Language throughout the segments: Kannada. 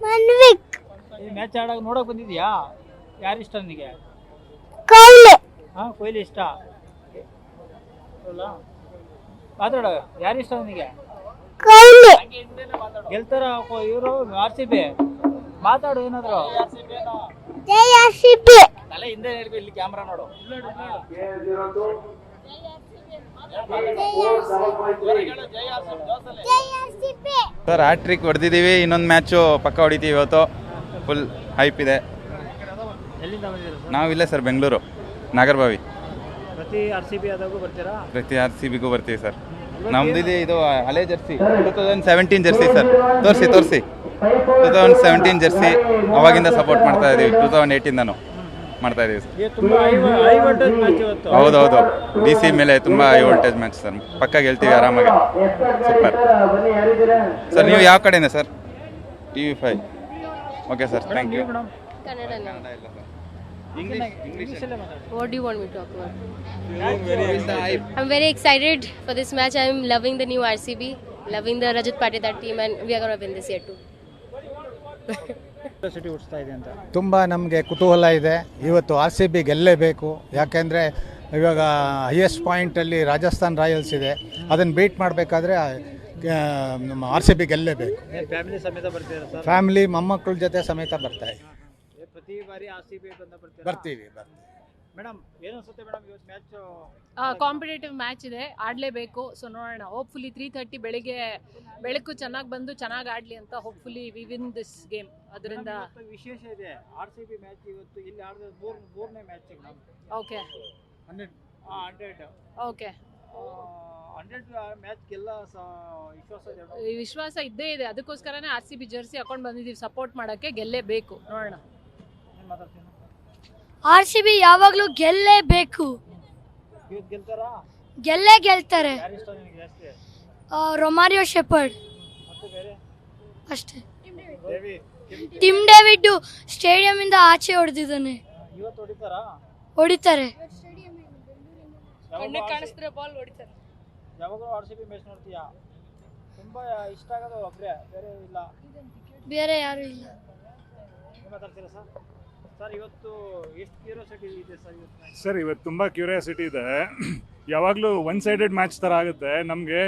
ಮನ್ವಿಕ್. ಈ ಮ್ಯಾಚ್ ಆಡಾಗ ನೋಡಕ್ ಬಂದಿದ್ಯಾ? ಯಾರು ಇಷ್ಟ ನಿನಗೆ? ಕೊಹ್ಲಿ. ಕೊಹ್ಲಿ ಇಷ್ಟ. ಮಾತಾಡ, ಯಾರು ಇಷ್ಟ ನಿನಗೆ? ಕೊಹ್ಲಿ. ಗೆಲ್ತಾರ ಇವರು RCB? ಮಾತಾಡು ಏನಾದ್ರು. ಜೈ RCB. ತಲೆ ಹಿಂದೆ ಇಲ್ಲಿ ಕ್ಯಾಮ್ರಾ ನೋಡು. ಸರ್ ಹ್ಯಾಟ್ರಿಕ್ ಹೊಡೆದಿದ್ದೀವಿ, ಇನ್ನೊಂದು ಮ್ಯಾಚು ಪಕ್ಕ ಹೊಡಿತೀವಿ ಇವತ್ತು. ಫುಲ್ ಹೈಪ್ ಇದೆ. ಎಲ್ಲಿಂದ ಬಂದಿದ್ದೀರಾ ಸರ್? ನಾವು ಇಲ್ಲೇ ಸರ್ ಬೆಂಗಳೂರು ನಾಗರಬಾವಿ. ಪ್ರತಿ RCB ಆದಾಗೂ ಬರ್ತೀರಾ? ಪ್ರತಿ RCBಗೂ ಬರ್ತೀವಿ ಸರ್. ನಮ್ದಿದೆ ಇದು ಹಳೆ ಜರ್ಸಿ 2017 ಜರ್ಸಿ ಸರ್. ತೋರಿಸಿ 2017 ಜರ್ಸಿ ಅವಾಗಿಂದ ಸಪೋರ್ಟ್ ಮಾಡ್ತಾ ಇದೀವಿ. 2018 ಮಾಡ್ತಾ ಇದೀವಿ ಸರ್. ತುಂಬಾ ಹೈ ವೋಲ್ಟೇಜ್ ಮ್ಯಾಚ್ ಇವತ್ತು. ಹೌದೌದು, DC ಮೇಲೆ ತುಂಬ ಹೈ ವೋಲ್ಟೇಜ್ ಮ್ಯಾಚ್ ಸರ್. ಪಕ್ಕ ಗೆಲ್ತೀವಿ ಆರಾಮಾಗಿ. Super sir. ನೀವು ಯಾವ ಕಡೆಯಿಂದ ಸರ್? TV5. Okay sir, thank you. What do you want me to talk about? I'm very excited for this match. I'm loving the new RCB, loving the Rajat Patidar team, and we are going to win this year too. ತುಂಬ ನಮಗೆ ಕುತೂಹಲ ಇದೆ. ಇವತ್ತು RCB ಗೆಲ್ಲೇಬೇಕು. ಯಾಕೆಂದರೆ ಇವಾಗ ಹೈಯೆಸ್ಟ್ ಪಾಯಿಂಟಲ್ಲಿ ರಾಜಸ್ಥಾನ್ ರಾಯಲ್ಸ್ ಇದೆ. ಅದನ್ನು ಬೀಟ್ ಮಾಡಬೇಕಾದ್ರೆ ನಮ್ಮ RCB ಗೆಲ್ಲೇಬೇಕು. ಫ್ಯಾಮಿಲಿ ಸಮೇತ ಬರ್ತೀರಾ ಸರ್? ಫ್ಯಾಮಿಲಿ ಮೊಮ್ಮಕ್ಕಳ ಜೊತೆ ಸಮೇತ ಬರ್ತಾರೆ. ಪ್ರತಿ ಬಾರಿ RCB ಬರ್ತೀರಾ? ಬರ್ತೀವಿ. ಮೇಡಮ್ ಏನು ಅನ್ಸುತ್ತೆ ಮೇಡಮ್ ಇವತ್ತು ಮ್ಯಾಚ್? ಕಾಂಪಿಟೇಟಿವ್ ಮ್ಯಾಚ್ ಇದೆ, ಆಡಲೇಬೇಕು. ಸೊ ನೋಡೋಣ. ಹೋಪ್ಫುಲಿ 3:30 ಬೆಳಕು ಚೆನ್ನಾಗಿ ಬಂದು ಚೆನ್ನಾಗಿ ಆಡಲಿ ಅಂತ hopefully we win this game. ಅದರಿಂದ ವಿಶೇಷ ಇದೆ. RCB ಮ್ಯಾಚ್ ಇವತ್ತು ಇಲ್ಲಿ ಆಡಿದ ಮೂರನೇ match madam. Okay 100 okay 100 match ಗೆಲ್ಲ ವಿಶ್ವಾಸ ಇದೆ. ವಿಶ್ವಾಸ ಇದ್ದೇ ಇದೆ. ಅದಕ್ಕೋಸ್ಕರನೇ RCB ಜರ್ಸಿ ಹಾಕೊಂಡು ಬಂದಿದ್ದೀವಿ ಸಪೋರ್ಟ್ ಮಾಡೋಕ್ಕೆ. ಗೆಲ್ಲೇಬೇಕು. ನೋಡೋಣ. ಏನು ಮಾತಾಡ್ತೀನಿ? RCB ಯಾವಾಗಲೂ ಗೆಲ್ಲೇಬೇಕು. ಇವತ್ತು ಗೆಲ್ತಾರಾ? ಗೆಲ್ತಾರೆ. ಯಾರು ಇಷ್ಟ ನಿನಗೆ ಜಾಸ್ತಿ? ರೊಮಾರಿಯೋ ಶೆಪರ್ಡ್ ಮತ್ತೆ ಬೇರೆ ಅಷ್ಟೇ. ದೇವಿ ಟಿಮ್ ಡೇವಿಡ್ ಸ್ಟೇಡಿಯಂ ಇಂದ ಆಚೆ ಹೊಡೆದಿದ್ದಾನೆ. ಇವತ್ತು ಹೊಡಿತಾರಾ? ಹೊಡಿತಾರೆ. ಕಾಣಿಸ್ತಿರೋ ಬಾಲ್ ಹೊಡಿತಾರೆ. ಯಾವಾಗಲೂ RCB ಮ್ಯಾಚ್ ನೋಡ್ತೀಯಾ? ತುಂಬಾ ಇಷ್ಟ ಆಗೋದು ಒಬ್ಬರೇ, ಬೇರೆ ಇಲ್ಲ? ಬೇರೆ ಯಾರು ಇಲ್ಲ. ಏನು ಮಾತಾಡ್ತೀರಾ ಸರ್? ಸರ್ ಇವತ್ತು ಎಷ್ಟು ಕ್ಯೂರಿಯಾಸಿಟಿ ಇದೆ ಸರ್ ಇವತ್ತು? ಸರ್ ಇವತ್ತು ತುಂಬ ಕ್ಯೂರಿಯಾಸಿಟಿ ಇದೆ. ಯಾವಾಗಲೂ ಒನ್ ಸೈಡೆಡ್ ಮ್ಯಾಚ್ ಥರ ಆಗುತ್ತೆ. ನಮಗೆ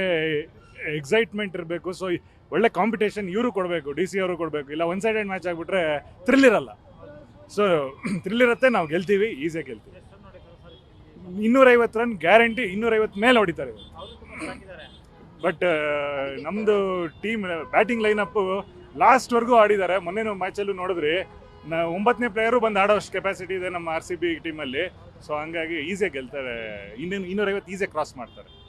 ಎಕ್ಸೈಟ್ಮೆಂಟ್ ಇರಬೇಕು. ಸೊ ಒಳ್ಳೆ ಕಾಂಪಿಟೇಷನ್ ಇವರು ಕೊಡಬೇಕು, DC ಅವರು ಕೊಡಬೇಕು. ಇಲ್ಲ ಒನ್ ಸೈಡೆಡ್ ಮ್ಯಾಚ್ ಆಗಿಬಿಟ್ರೆ ಥ್ರಿಲ್ ಇರಲ್ಲ. ಸೊ ಥ್ರಿಲ್ ಇರುತ್ತೆ, ನಾವು ಗೆಲ್ತೀವಿ, ಈಸಿಯಾಗಿ ಗೆಲ್ತೀವಿ. 250 ರನ್ ಗ್ಯಾರಂಟಿ. 250 ಮೇಲೆ ಹೊಡಿತಾರೆ. ಬಟ್ ನಮ್ಮದು ಟೀಮ್ ಬ್ಯಾಟಿಂಗ್ ಲೈನಪ್ಪು ಲಾಸ್ಟ್ವರೆಗೂ ಆಡಿದ್ದಾರೆ. ಮೊನ್ನೆ ಮ್ಯಾಚಲ್ಲೂ ನೋಡಿದ್ರಿ, 9ನೇ ಪ್ಲೇಯರು ಬಂದು ಆಡೋಷ್ಟು ಕೆಪಾಸಿಟಿ ಇದೆ ನಮ್ಮ RCB ಟೀಮಲ್ಲಿ. ಸೊ ಹಂಗಾಗಿ ಈಸಿಯಾಗಿ ಗೆಲ್ತಾರೆ. 250 ಈಸಿಯಾಗಿ ಕ್ರಾಸ್ ಮಾಡ್ತಾರೆ.